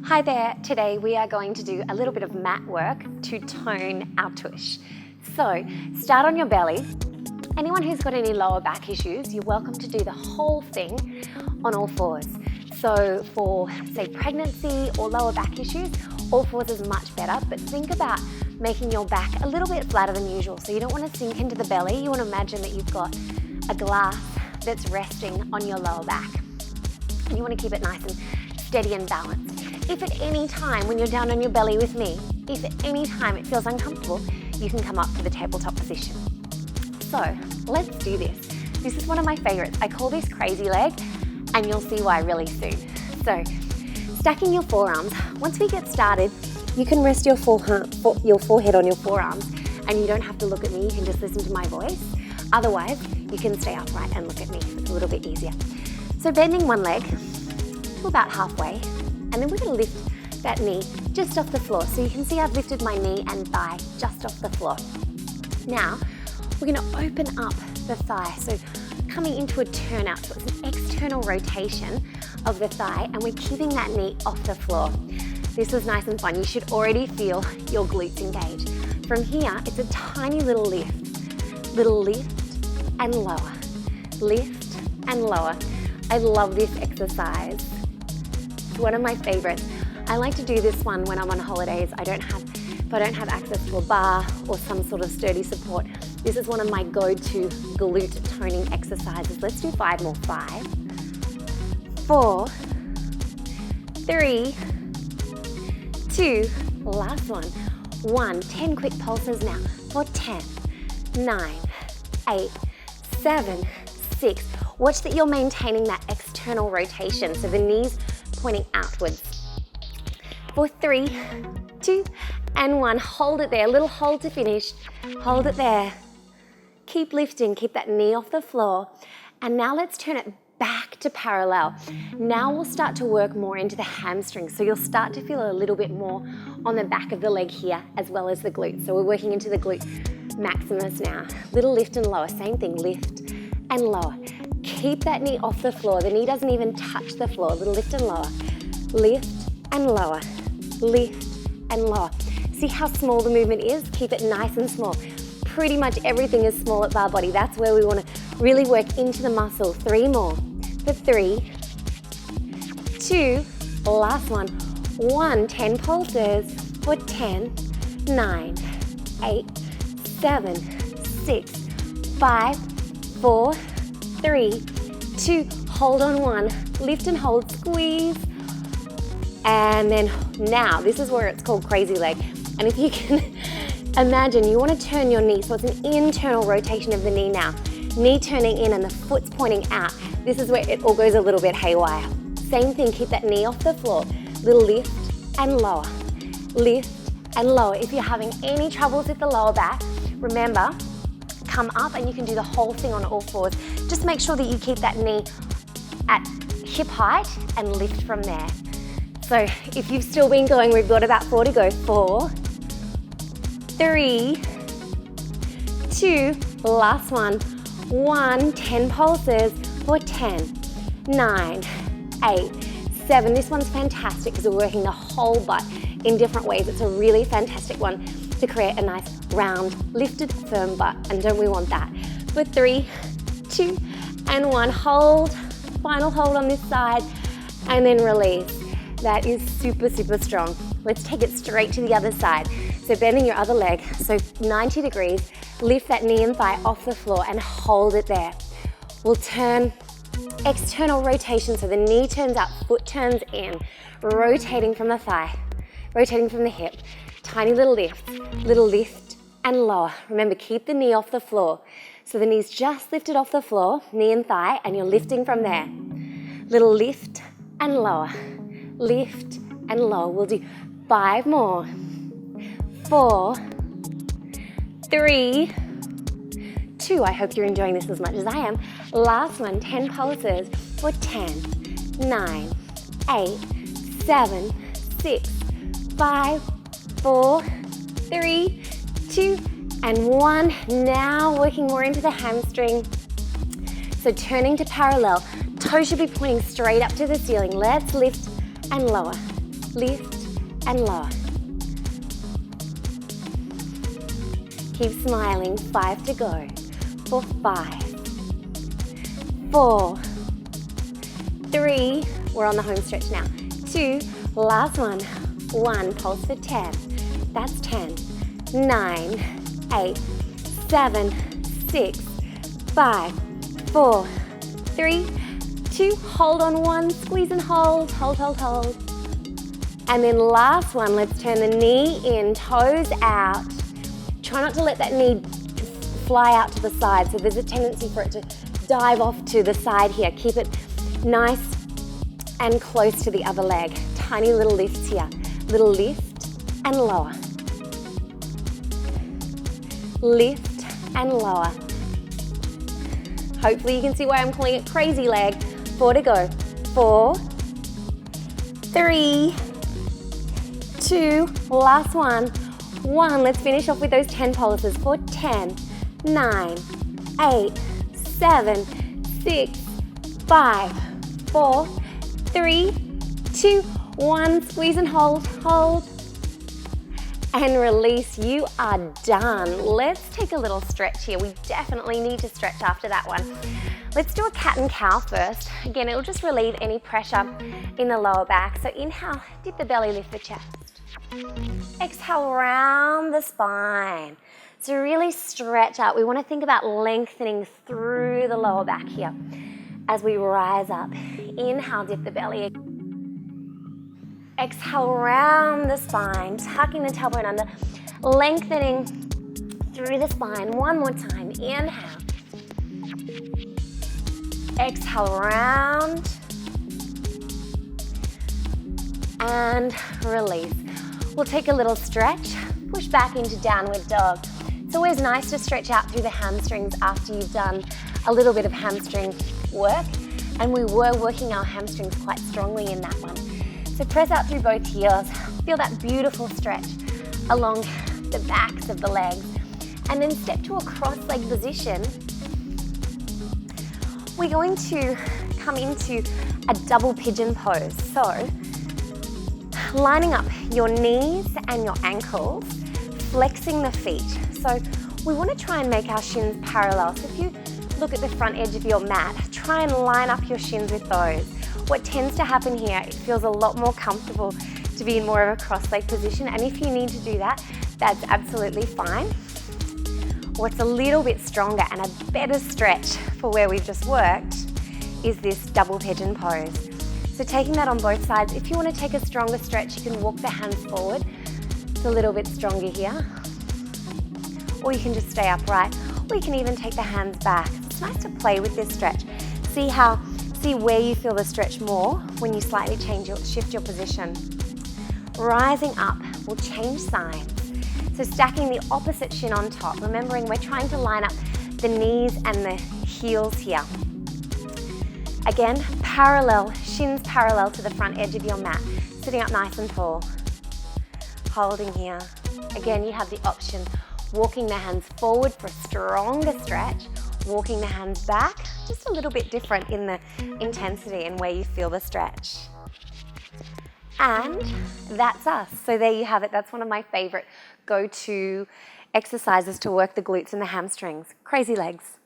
Hi there, today we are going to do a little bit of mat work to tone our tush. So start on your belly. Anyone who's got any lower back issues, you're welcome to do the whole thing on all fours. So for say pregnancy or lower back issues, all fours is much better, but think about making your back a little bit flatter than usual. So you don't want to sink into the belly, you want to imagine that you've got a glass that's resting on your lower back. And you want to keep it nice and steady and balanced. If at any time when you're down on your belly with me, if at any time it feels uncomfortable, you can come up to the tabletop position. So let's do this. This is one of my favorites. I call this crazy leg, and you'll see why really soon. So stacking your forearms. Once we get started, you can rest your forehead on your forearms, and you don't have to look at me, you can just listen to my voice. Otherwise, you can stay upright and look at me. It's a little bit easier. So bending one leg to about halfway, and then we're going to lift that knee just off the floor. So you can see I've lifted my knee and thigh just off the floor. Now, we're going to open up the thigh. So coming into a turnout, so it's an external rotation of the thigh, and we're keeping that knee off the floor. This is nice and fun. You should already feel your glutes engaged. From here, it's a tiny little lift and lower, lift and lower. I love this exercise. It's one of my favorites. I like to do this one when I'm on holidays. If I don't have access to a bar or some sort of sturdy support, this is one of my go-to glute toning exercises. Let's do 5 more. 5, 4, 3, 2, last one. 1, 10 quick pulses now. For 10, 9, 8, 7, 6. Watch that you're maintaining that external rotation, so the knees pointing outwards. For 3, 2, and 1. Hold it there, a little hold to finish. Hold it there. Keep lifting, keep that knee off the floor. And now let's turn it back to parallel. Now we'll start to work more into the hamstrings, so you'll start to feel a little bit more on the back of the leg here, as well as the glutes. So we're working into the glute maximus now. Little lift and lower, same thing, lift and lower. Keep that knee off the floor. The knee doesn't even touch the floor. Little lift and lower. Lift and lower. Lift and lower. See how small the movement is? Keep it nice and small. Pretty much everything is small at Barre Body. That's where we want to really work into the muscle. 3 more. For 3, 2, last one. 1, 10 pulses. For 10, 9, 8, 7, 6, 5, 4, 3, 2, hold on 1, lift and hold, squeeze. And then now, this is where it's called crazy leg. And if you can imagine, you want to turn your knee, so it's an internal rotation of the knee now. Knee turning in and the foot's pointing out. This is where it all goes a little bit haywire. Same thing, keep that knee off the floor. Little lift and lower, lift and lower. If you're having any troubles with the lower back, remember, come up and you can do the whole thing on all fours. Just make sure that you keep that knee at hip height and lift from there. So if you've still been going, we've got about 4 to go. 4, 3, 2, last one. 1, 10 pulses for 10, 9, 8, 7. This one's fantastic because we're working the whole butt in different ways. It's a really fantastic one to create a nice round, lifted, firm butt, and don't we want that? For 3, 2, and 1, hold, final hold on this side, and then release. That is super, super strong. Let's take it straight to the other side. So bending your other leg, so 90 degrees, lift that knee and thigh off the floor and hold it there. We'll turn external rotation, so the knee turns out, foot turns in, rotating from the thigh, rotating from the hip. Tiny little lift and lower. Remember, keep the knee off the floor. So the knee's just lifted off the floor, knee and thigh, and you're lifting from there. Little lift and lower, lift and lower. We'll do 5 more. 4, 3, 2. I hope you're enjoying this as much as I am. Last one, 10 pulses for 10, 9, 8, 7, 6, 5, 4, 3, 2, and 1. Now working more into the hamstring. So turning to parallel, toes should be pointing straight up to the ceiling. Let's lift and lower, lift, and lower. Keep smiling, 5 to go. For 5, 4, 3, we're on the home stretch now. 2, last one. 1, pulse for 10. That's 10, 9, 8, 7, 6, 5, 4, 3, 2, hold on 1, squeeze and hold, hold. And then last one, let's turn the knee in, toes out. Try not to let that knee fly out to the side, so there's a tendency for it to dive off to the side here. Keep it nice and close to the other leg. Tiny little lifts here. Little lift and lower. Lift and lower. Hopefully you can see why I'm calling it crazy leg. 4 to go. 4, 3, 2, last one. 1, let's finish off with those 10 pulses for 10, 9, 8, 7, 6, 5, 4, 3, 2, 1, squeeze and hold, and release. You are done. Let's take a little stretch here. We definitely need to stretch after that one. Let's do a cat and cow first. Again, it'll just relieve any pressure in the lower back. So inhale, dip the belly, lift the chest. Exhale, round the spine. So really stretch out. We want to think about lengthening through the lower back here as we rise up. Inhale, dip the belly. Exhale, round the spine, tucking the tailbone under, lengthening through the spine. One more time. Inhale. Exhale, round. And release. We'll take a little stretch, push back into downward dog. It's always nice to stretch out through the hamstrings after you've done a little bit of hamstring work. And we were working our hamstrings quite strongly in that one. So press out through both heels. Feel that beautiful stretch along the backs of the legs. And then step to a cross-leg position. We're going to come into a double pigeon pose. So lining up your knees and your ankles, flexing the feet. So we want to try and make our shins parallel. So if you look at the front edge of your mat, try and line up your shins with those. What tends to happen here, it feels a lot more comfortable to be in more of a cross-leg position, and if you need to do that, that's absolutely fine. What's a little bit stronger and a better stretch for where we've just worked is this double pigeon pose. So taking that on both sides, if you want to take a stronger stretch, you can walk the hands forward. It's a little bit stronger here. Or you can just stay upright, or you can even take the hands back. It's nice to play with this stretch. See where you feel the stretch more when you slightly shift your position. Rising up, we'll change sides. So stacking the opposite shin on top. Remembering we're trying to line up the knees and the heels here. Again, parallel, shins parallel to the front edge of your mat. Sitting up nice and tall. Holding here. Again, you have the option walking the hands forward for a stronger stretch, walking the hands back, just a little bit different in the intensity and where you feel the stretch. And that's us. So there you have it. That's one of my favorite go-to exercises to work the glutes and the hamstrings. Crazy legs.